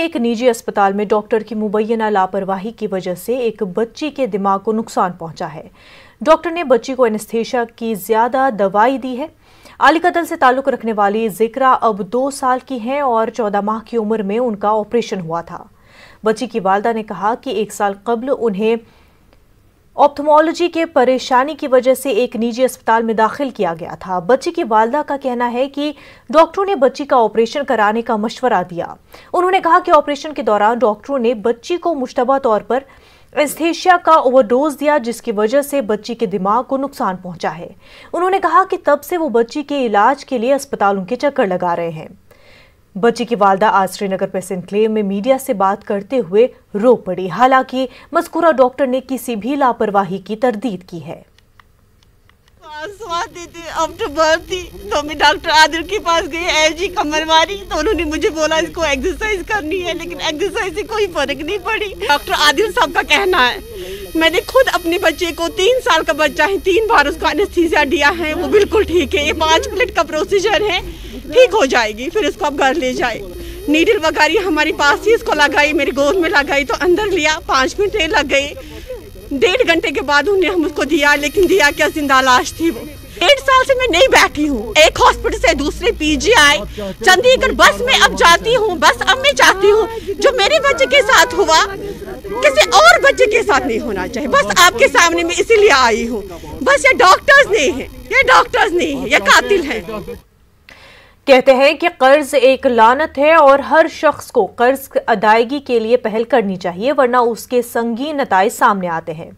के एक निजी अस्पताल में डॉक्टर की मुबैना लापरवाही की वजह से एक बच्ची के दिमाग को नुकसान पहुंचा है। डॉक्टर ने बच्ची को एनेस्थीसिया की ज्यादा दवाई दी है। आलिकतल से ताल्लुक रखने वाली जिक्रा अब 2 साल की हैं और 14 माह की उम्र में उनका ऑपरेशन हुआ था। बच्ची की वालिदा ने कहा कि 1 साल कबल उन्हें ऑप्थेमोलॉजी के परेशानी की वजह से एक निजी अस्पताल में दाखिल किया गया था। बच्ची की वालिदा का कहना है कि डॉक्टरों ने बच्ची का ऑपरेशन कराने का मशवरा दिया। उन्होंने कहा कि ऑपरेशन के दौरान डॉक्टरों ने बच्ची को मुश्तबा तौर पर एनेस्थीसिया का ओवरडोज दिया, जिसकी वजह से बच्ची के दिमाग को नुकसान पहुंचा है। उन्होंने कहा कि तब से वो बच्ची के इलाज के लिए अस्पतालों के चक्कर लगा रहे हैं। बच्ची की वालिदा आज श्रीनगर प्रेस एनक्लेव में मीडिया से बात करते हुए रो पड़ी। हालांकि मज़कूरा डॉक्टर ने किसी भी लापरवाही की तरदीद की है। आफ्टर बर्थ थी तो मैं डॉक्टर आदिल के पास गई, एजी कमर मारी तो उन्होंने मुझे बोला इसको एक्सरसाइज करनी है, लेकिन एक्सरसाइज से कोई फर्क नहीं पड़ी। डॉक्टर आदिल साहब का कहना है, मैंने खुद अपने बच्चे को 3 साल का बच्चा है, 3 बार उसको एनेस्थीसिया दिया है, वो बिल्कुल ठीक है। ये 5 मिनट का प्रोसीजर है, ठीक हो जाएगी, फिर इसको आप घर ले जाए। नीडल वगैरह हमारे पास ही इसको लगाई, मेरी गोद में लगाई तो अंदर लिया, 5 मिनट लग गए। 1.5 घंटे के बाद उन्हें हम उसको दिया, लेकिन दिया क्या, जिंदा लाश थी वो। 1 साल से मैं नहीं बैठी हूँ, एक हॉस्पिटल से दूसरे पीजीआई चंडीगढ़ बस में अब जाती हूँ। बस अब मैं चाहती हूँ जो मेरे बच्चे के साथ हुआ किसी और बच्चे के साथ नहीं होना चाहिए। बस आपके सामने मैं इसीलिए आई हूँ। बस ये डॉक्टर्स नहीं है, ये डॉक्टर्स नहीं है, ये कातिल है। कहते हैं कि कर्ज एक लानत है और हर शख्स को कर्ज अदायगी के लिए पहल करनी चाहिए, वरना उसके संगीन नताइज सामने आते हैं।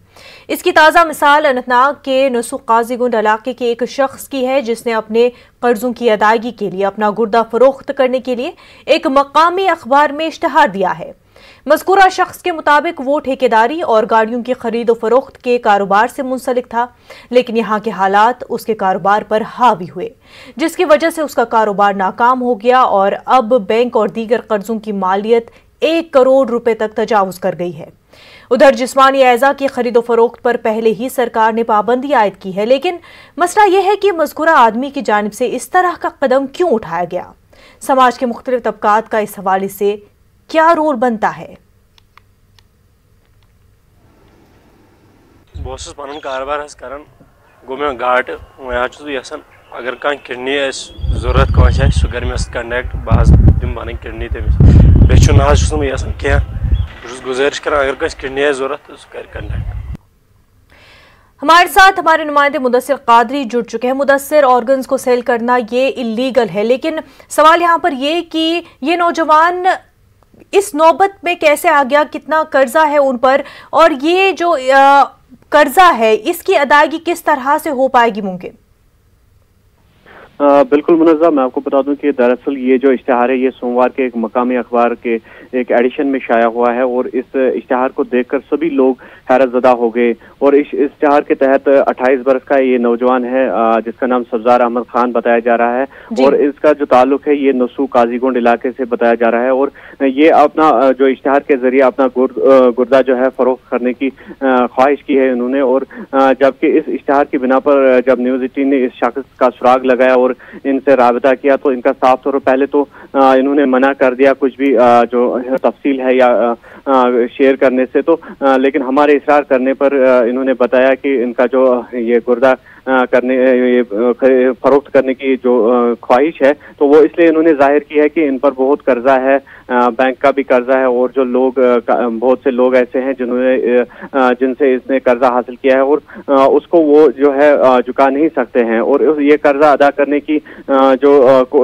इसकी ताज़ा मिसाल अनंतनाग के नसूख काजीगुंड इलाके के एक शख्स की है, जिसने अपने कर्जों की अदायगी के लिए अपना गुर्दा फरोख्त करने के लिए एक मकामी अखबार में इश्तहार दिया है। मज़कूरा शख्स के मुताबिक वो ठेकेदारी और गाड़ियों की खरीद और फरोख्त के कारोबार से मुंसलिक था, लेकिन यहाँ के हालात उसके कारोबार पर हावी हुए, जिसकी वजह से उसका कारोबार नाकाम हो गया और अब बैंक और दीगर कर्जों की मालियत 1 करोड़ रुपए तक तजावुज कर गई है। उधर जिस्मानी एज़ा की खरीदो फरोख्त पर पहले ही सरकार ने पाबंदी आयद की है, लेकिन मसला यह है कि मज़कूरा आदमी की जानिब से इस तरह का कदम क्यों उठाया गया। समाज के मुख्तलिफ तबकात का इस हवाले से क्या रोल बनता है। बहुत पन कारबार करान गो मे घाट वह यसान अगर कह किडनी जरूरत कह सह कर मे कंटेक्ट बह दिम पन किडनी तमिस बे यसान कह गुजारिश कर अगर कह किडनी जरूरत तो सह कर कंटेक्ट। हमारे साथ हमारे नुमाइंदे मुदस्सिर कादरी जुड़ चुके हैं। मुदस्सिर, ऑर्गन्स को सेल करना ये इलीगल है, लेकिन सवाल यहाँ पर ये कि ये नौजवान इस नौबत में कैसे आ गया, कितना कर्जा है उन पर, और ये जो कर्जा है इसकी अदायगी किस तरह से हो पाएगी मुमकिन? बिल्कुल मुनज़्ज़ा, मैं आपको बता दूं कि दरअसल ये जो इश्तिहार है ये सोमवार के एक मकामी अखबार के एक एडिशन में शाया हुआ है और इस इश्तिहार को देखकर सभी लोग हैरतज़दा हो गए। और इस इश्तिहार के तहत 28 बरस का ये नौजवान है जिसका नाम सब्ज़ार अहमद खान बताया जा रहा है और इसका जो ताल्लुक है ये नसूख काजीगुंड इलाके से बताया जा रहा है। और ये अपना जो इश्तिहार के जरिए अपना गुर्दा जो है फरोख्त करने की ख्वाहिश की है इन्होंने। और जबकि इस इश्तिहार की बिना पर जब न्यूज़ 18 ने इस शख्स का सुराग लगाया और इनसे राबता किया तो इनका साफ तौर पर पहले तो इन्होंने मना कर दिया कुछ भी जो तफसील है या शेयर करने से, तो लेकिन हमारे इसरार करने पर इन्होंने बताया कि इनका जो ये गुर्दा करने ये फरोख्त करने की जो ख्वाहिश है तो वो इसलिए इन्होंने जाहिर की है कि इन पर बहुत कर्जा है, बैंक का भी कर्जा है और जो लोग बहुत से लोग ऐसे हैं जिनसे इसने कर्जा हासिल किया है और उसको वो जो है चुका नहीं सकते हैं। और ये कर्जा अदा करने की जो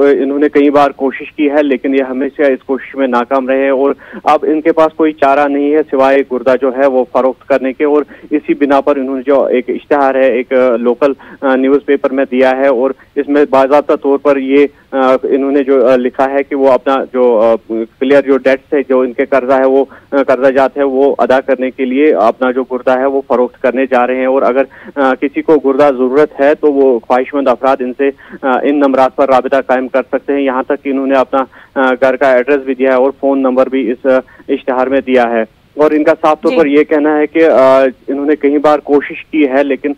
इन्होंने कई बार कोशिश की है, लेकिन ये हमेशा इस कोशिश में नाकाम रहे और अब इनके पास कोई चारा नहीं है सिवाय गुर्दा जो है वो फरोख्त करने के। और इसी बिना पर इन्होंने जो एक इश्तिहार है एक लोकल न्यूज़पेपर में दिया है और इसमें बाज़ाब्ता तौर पर ये इन्होंने जो लिखा है कि वो अपना जो क्लियर जो डेट्स है जो इनके कर्जा है वो कर्जाजात है वो अदा करने के लिए अपना जो गुर्दा है वो फरोख्त करने जा रहे हैं। और अगर किसी को गुर्दा जरूरत है तो वो ख्वाहिशमंद अफराद इनसे इन नंबरात पर राबिता कायम कर सकते हैं। यहाँ तक कि इन्होंने अपना घर का एड्रेस भी दिया है और फ़ोन नंबर भी इस इश्तिहार में दिया है। और इनका साफ तौर पर ये कहना है कि इन्होंने कई बार कोशिश की है, लेकिन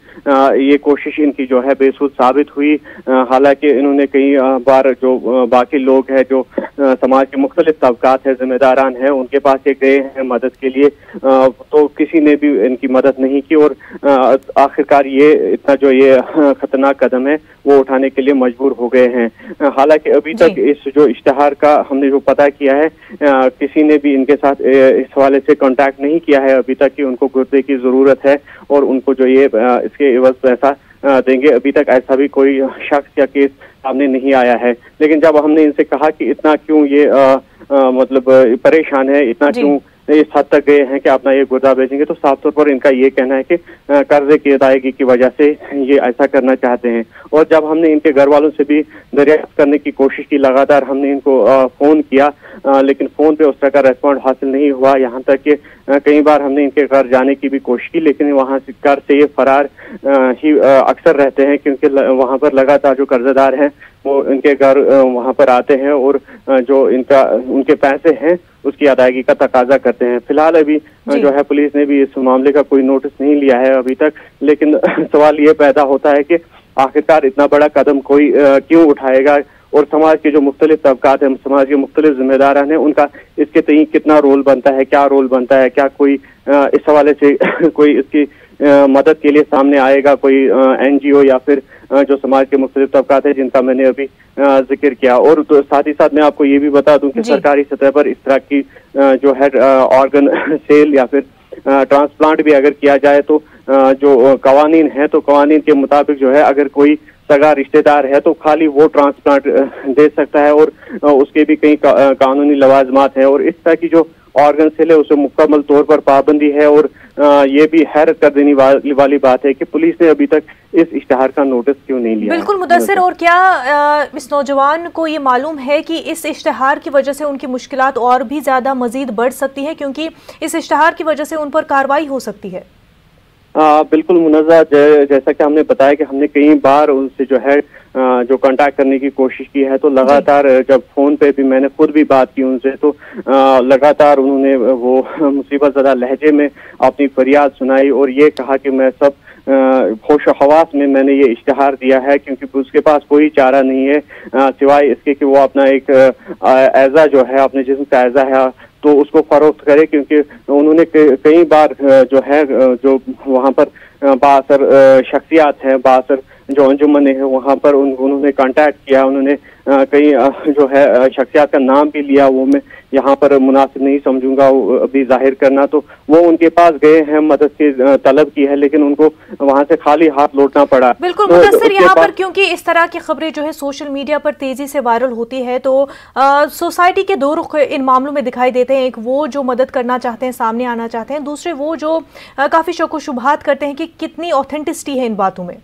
ये कोशिश इनकी जो है बेसुध साबित हुई। हालांकि इन्होंने कई बार जो बाकी लोग हैं, जो समाज के मुख्तलिफ तबकात है, जिम्मेदारान हैं, उनके पास ये गए हैं मदद के लिए, तो किसी ने भी इनकी मदद नहीं की और आखिरकार ये इतना जो ये खतरनाक कदम है वो उठाने के लिए मजबूर हो गए हैं। हालांकि अभी तक इस जो इश्तिहार का हमने जो पता किया है, किसी ने भी इनके साथ इस हवाले से कांटेक्ट नहीं किया है अभी तक कि उनको गुर्दे की जरूरत है और उनको जो ये इसके एवज पैसा देंगे। अभी तक ऐसा भी कोई शख्स या केस सामने नहीं आया है। लेकिन जब हमने इनसे कहा कि इतना क्यों ये मतलब परेशान है, इतना क्यों इस हद तक गए हैं कि अपना ये गुर्दा बेचेंगे, तो साफ तौर पर इनका ये कहना है कि कर्जे की अदायगी की वजह से ये ऐसा करना चाहते हैं। और जब हमने इनके घर वालों से भी दरियाफ्त करने की कोशिश की, लगातार हमने इनको फोन किया, लेकिन फोन पे उस तरह का रेस्पॉन्ड हासिल नहीं हुआ। यहाँ तक कि कई बार हमने इनके घर जाने की भी कोशिश की, लेकिन वहाँ से घर से ये फरार ही अक्सर रहते हैं, क्योंकि वहाँ पर लगातार जो कर्जदार हैं वो इनके घर वहाँ पर आते हैं और जो इनका उनके पैसे हैं उसकी अदायगी का तकाजा करते हैं। फिलहाल अभी जो है पुलिस ने भी इस मामले का कोई नोटिस नहीं लिया है अभी तक, लेकिन सवाल ये पैदा होता है कि आखिरकार इतना बड़ा कदम कोई क्यों उठाएगा और समाज के जो मुख्तलिफ तबकात हैं, समाज के मुख्तलिफ जिम्मेदारान हैं, उनका इसके तय कितना रोल बनता है, क्या रोल बनता है, क्या कोई इस हवाले से कोई इसकी मदद के लिए सामने आएगा, कोई NGO या फिर जो समाज के मुख्तलिफ तबकात है जिनका मैंने अभी जिक्र किया। और तो साथ ही साथ मैं आपको ये भी बता दूं कि सरकारी सतह पर इस तरह की जो है ऑर्गन सेल या फिर ट्रांसप्लांट भी अगर किया जाए तो जो कवानीन है, तो कवानीन के मुताबिक जो है अगर कोई सगा रिश्तेदार है तो खाली वो ट्रांसप्लांट दे सकता है और उसके भी कई कानूनी लवाजमात हैं। और इस तरह की जो ऑर्गन सेल है उसे मुकम्मल तौर पर पाबंदी है। और ये भी हैरत कर देने वाली बात है कि पुलिस ने अभी तक इस इश्तिहार का नोटिस क्यों नहीं लिया। बिल्कुल मुदस्सिर, और क्या इस नौजवान को ये मालूम है कि इस इश्तिहार की वजह से उनकी मुश्किलात और भी ज्यादा मजीद बढ़ सकती है, क्योंकि इस इश्तिहार की वजह से उन पर कार्रवाई हो सकती है? बिल्कुल मुनज़्ज़ा, जैसा कि हमने बताया कि हमने कई बार उनसे जो है जो कांटेक्ट करने की कोशिश की है, तो लगातार जब फोन पे भी मैंने खुद भी बात की उनसे, तो लगातार उन्होंने वो मुसीबत ज़दा लहजे में अपनी फरियाद सुनाई और ये कहा कि मैं सब होश हवास में मैंने ये इश्तिहार दिया है, क्योंकि उसके पास कोई चारा नहीं है सिवाय इसके कि वो अपना एक एज़ा जो है, अपने जिस्म का एज़ा है तो उसको फरोख्त करे। क्योंकि उन्होंने कई बार जो है जो वहाँ पर बाअसर शख्सियात हैं, बाअसर जो अंजुमन है वहाँ पर उन्होंने कांटेक्ट किया, उन्होंने कई जो है शख्सियात का नाम भी लिया, वो मैं यहाँ पर मुनासिब नहीं समझूंगा अभी जाहिर करना। तो वो उनके पास गए हैं, मदद की तलब की है, लेकिन उनको वहाँ से खाली हाथ लौटना पड़ा। बिल्कुल मुदस्सिर, यहाँ पर क्योंकि इस तरह की खबरें जो है सोशल मीडिया पर तेजी से वायरल होती है, तो सोसाइटी के दो रुख इन मामलों में दिखाई देते हैं। एक वो जो मदद करना चाहते हैं, सामने आना चाहते हैं, दूसरे वो जो काफी शक व शुबहात करते हैं कि कितनी ऑथेंटिसिटी है इन बातों में।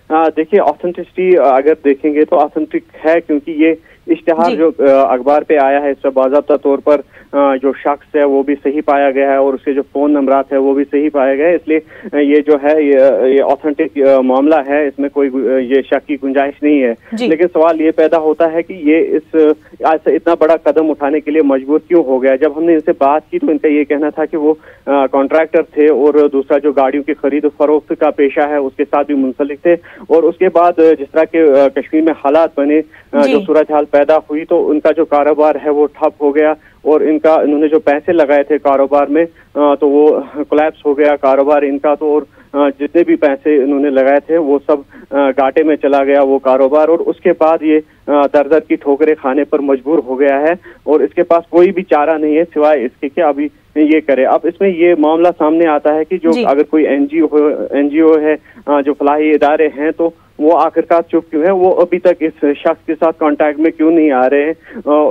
देखिए, ऑथेंटिसिटी अगर देखेंगे तो ऑथेंटिक है, क्योंकि ये इश्तिहार जो अखबार पे आया है इससे बाज़ाब्ता तौर पर जो शख्स है वो भी सही पाया गया है और उसके जो फोन नंबरात है वो भी सही पाया गया है। इसलिए ये जो है ये ऑथेंटिक मामला है, इसमें कोई ये शक की गुंजाइश नहीं है। लेकिन सवाल ये पैदा होता है कि ये इस इतना बड़ा कदम उठाने के लिए मजबूर क्यों हो गया। जब हमने इनसे बात की तो इनका ये कहना था कि वो कॉन्ट्रैक्टर थे और दूसरा जो गाड़ियों की खरीद फरोख्त का पेशा है उसके साथ भी मुंसलिक थे। और उसके बाद जिस तरह के कश्मीर में हालात बने, जो सूरत हाल पैदा हुई, तो उनका जो कारोबार है वो ठप हो गया और इन्होंने जो पैसे लगाए थे कारोबार में तो वो कोलैप्स हो गया कारोबार इनका। तो और जितने भी पैसे इन्होंने लगाए थे वो सब घाटे में चला गया वो कारोबार। और उसके बाद ये दर दर की ठोकरें खाने पर मजबूर हो गया है और इसके पास कोई भी चारा नहीं है सिवाय इसके कि अभी ये करे। अब इसमें ये मामला सामने आता है कि जो अगर कोई एनजीओ है, जो फलाही इदारे हैं, तो वो आखिरकार चुप क्यों है, वो अभी तक इस शख्स के साथ कांटेक्ट में क्यों नहीं आ रहे हैं,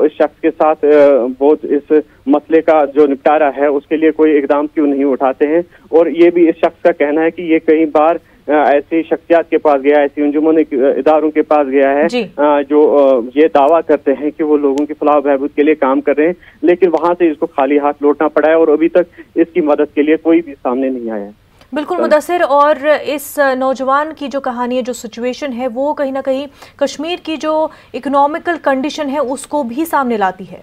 इस शख्स के साथ बहुत इस मसले का जो निपटारा है उसके लिए कोई इकदाम क्यों नहीं उठाते हैं। और ये भी इस शख्स का कहना है कि ये कई बार ऐसी शख्सियात के पास गया है, ऐसी अंजुमन इदारों के पास गया है जो ये दावा करते हैं कि वो लोगों की फलाह बहबूद के लिए काम कर रहे हैं, लेकिन वहां से इसको खाली हाथ लौटना पड़ा है और अभी तक इसकी मदद के लिए कोई भी सामने नहीं आया है। बिल्कुल मुदस्सिर, और इस नौजवान की जो कहानी है, जो सिचुएशन है, वो कहीं ना कहीं कश्मीर की जो इकोनॉमिकल कंडीशन है उसको भी सामने लाती है।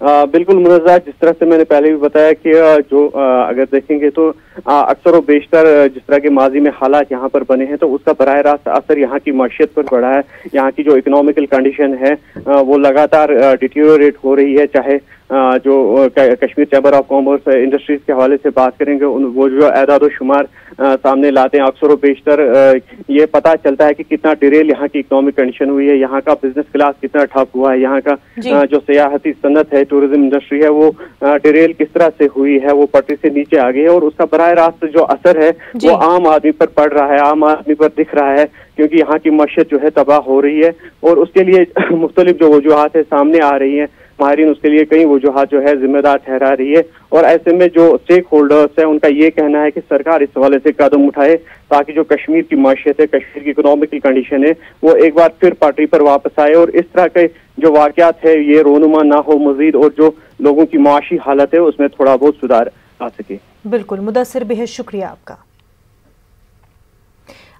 बिल्कुल मुनज़्ज़ा, जिस तरह से मैंने पहले भी बताया कि जो अगर देखेंगे तो अक्सर व बेशतर जिस तरह के माजी में हालात यहाँ पर बने हैं तो उसका बराह रास्त असर यहाँ की मईशत पर पड़ा है। यहाँ की जो इकोनॉमिकल कंडीशन है वो लगातार डिटीरियोरेट हो रही है। चाहे जो Kashmir chamber of commerce industries के हवाले से बात करेंगे, वो जो एदाद शुमार सामने लाते हैं, अक्सर व बेशतर ये पता चलता है कि कितना डिरेल यहाँ की इकोनॉमिक कंडीशन हुई है, यहाँ का बिजनेस क्लास कितना ठप हुआ है, यहाँ का जो सियाहती सनत है, टूरिज्म इंडस्ट्री है, वो डिरेल किस तरह से हुई है, वो पटरी से नीचे आ गई है। और उसका बराह रास्त जो असर है वो आम आदमी पर पड़ रहा है, आम आदमी पर दिख रहा है, क्योंकि यहाँ की मईशत जो है तबाह हो रही है। और उसके लिए मुख्तलिफ जो वजूहात है सामने आ रही है, माहिरीन उसके लिए कई वजूहात जो है जिम्मेदार ठहरा रही है। और ऐसे में जो स्टेक होल्डर्स है उनका ये कहना है कि सरकार इस हवाले से कदम उठाए ताकि जो कश्मीर की मईशत है, कश्मीर की इकोनॉमिकल कंडीशन है, वो एक बार फिर पटरी पर वापस आए और इस तरह के जो वाकयात है ये रोनुमा ना हो मजीद, और जो लोगों की माशी हालत है उसमें थोड़ा बहुत सुधार आ सके। बिल्कुल मुदस्सिर, बेहद शुक्रिया आपका।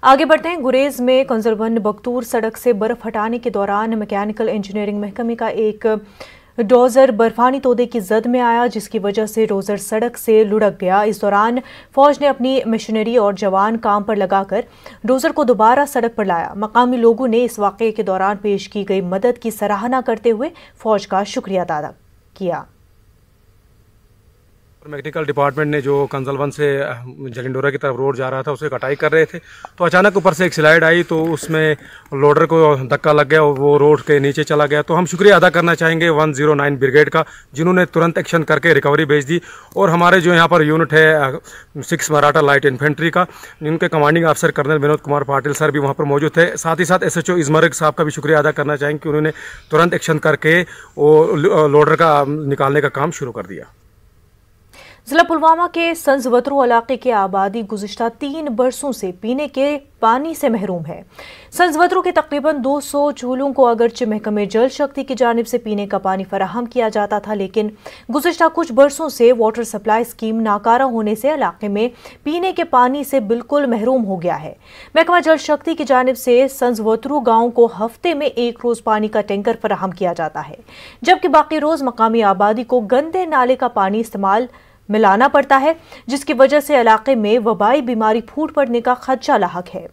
आगे बढ़ते हैं। गुरेज में कंजरबंद बख्तूर सड़क से बर्फ हटाने के दौरान मैकेनिकल इंजीनियरिंग महकमे का एक डोजर बर्फानी तोदे की जद में आया, जिसकी वजह से डोजर सड़क से लुढ़क गया। इस दौरान फौज ने अपनी मशीनरी और जवान काम पर लगाकर डोजर को दोबारा सड़क पर लाया। मकामी लोगों ने इस वाक़े के दौरान पेश की गई मदद की सराहना करते हुए फौज का शुक्रिया अदा किया। मैकेनिकल डिपार्टमेंट ने जो कंजलवन से जलिंडोरा की तरफ रोड जा रहा था उसे कटाई कर रहे थे, तो अचानक ऊपर से एक स्लाइड आई तो उसमें लोडर को धक्का लग गया और वो रोड के नीचे चला गया। तो हम शुक्रिया अदा करना चाहेंगे 109 ब्रिगेड का, जिन्होंने तुरंत एक्शन करके रिकवरी भेज दी। और हमारे जो यहाँ पर यूनिट है 6 मराठा लाइट इन्फेंट्री का, उनके कमांडिंग अफसर कर्नल विनोद कुमार पाटिल सर भी वहाँ पर मौजूद थे। साथ ही साथ SHO इजमर्ग साहब का भी शुक्रिया अदा करना चाहेंगे कि उन्होंने तुरंत एक्शन करके वो लोडर का निकालने का काम शुरू कर दिया। जिला पुलवामा के संजवतरू इलाके की आबादी गुज़िश्ता 3 बरसों से पीने के पानी से महरूम है। संजवतरू के तकरीबन 200 चूल्हों को अगरचे महकमे जल शक्ति की जानिब से पीने का पानी फराहम किया जाता था, लेकिन गुज़िश्ता कुछ बरसों से वाटर सप्लाई स्कीम नाकारा होने से इलाके में पीने के पानी से बिल्कुल महरूम हो गया है। महकमा जल शक्ति की जानिब से संजवतरू गाँव को हफ्ते में 1 रोज पानी का टैंकर फराहम किया जाता है, जबकि बाकी रोज मकामी आबादी को गंदे नाले का पानी इस्तेमाल मिलाना पड़ता है, जिसकी वजह से इलाके में वबाई बीमारी फूट पड़ने का खदशा लाहक है।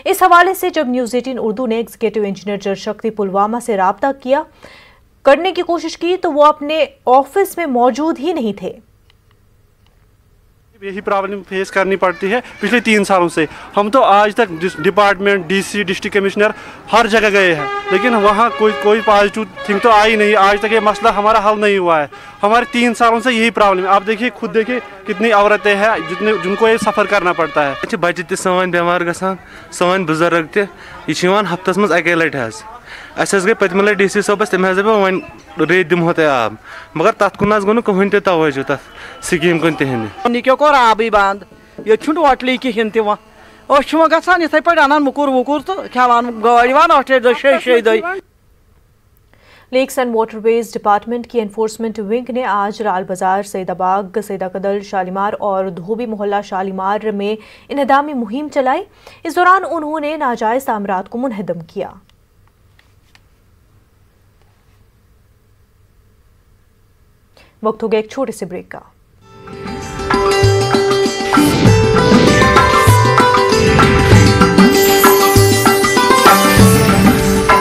इस हवाले से जब न्यूज़ 18 उर्दू ने एग्जीक्यूटिव इंजीनियर जल शक्ति पुलवामा से राब्ता करने की कोशिश की तो वो अपने ऑफिस में मौजूद ही नहीं थे। यही प्रॉब्लम फेस करनी पड़ती है पिछले 3 सालों से। हम तो आज तक डिपार्टमेंट, DC, डिस्ट्रिक्ट कमिश्नर हर जगह गए हैं, लेकिन वहाँ कोई पॉजिटिव थिंग तो आई नहीं। आज तक ये मसला हमारा हल नहीं हुआ है। हमारे 3 सालों से यही प्रॉब्लम है। आप देखिए, खुद देखिए कितनी औरतें हैं जिनको ये सफ़र करना पड़ता है। बच्चे ते सान बेमार गसान, सान बुजुर्ग ते हफ्तस मज अके लट गई पतम लट DC सोबस, तम वन रेत दिमो तह आब, मगर तथ कुन गो कहन तवजो तथ स्कीम कुन तिहंद निको कोर आबी बंद, ये टोटली कहें तह गसान इथे पे अनान मुकुर वुकुर तो खेवान गाड़ी वन 8 दई। लेक्स एंड वाटरवेज डिपार्टमेंट की एनफोर्समेंट विंग ने आज लाल बाजार, सैदाबाग, सैदाकदल, शालीमार और धोबी मोहल्ला शालीमार में इन्हदामी मुहिम चलाई। इस दौरान उन्होंने नाजायज तामीरात को मुनहदम किया। वक्त हो गया एक छोटे से ब्रेक का।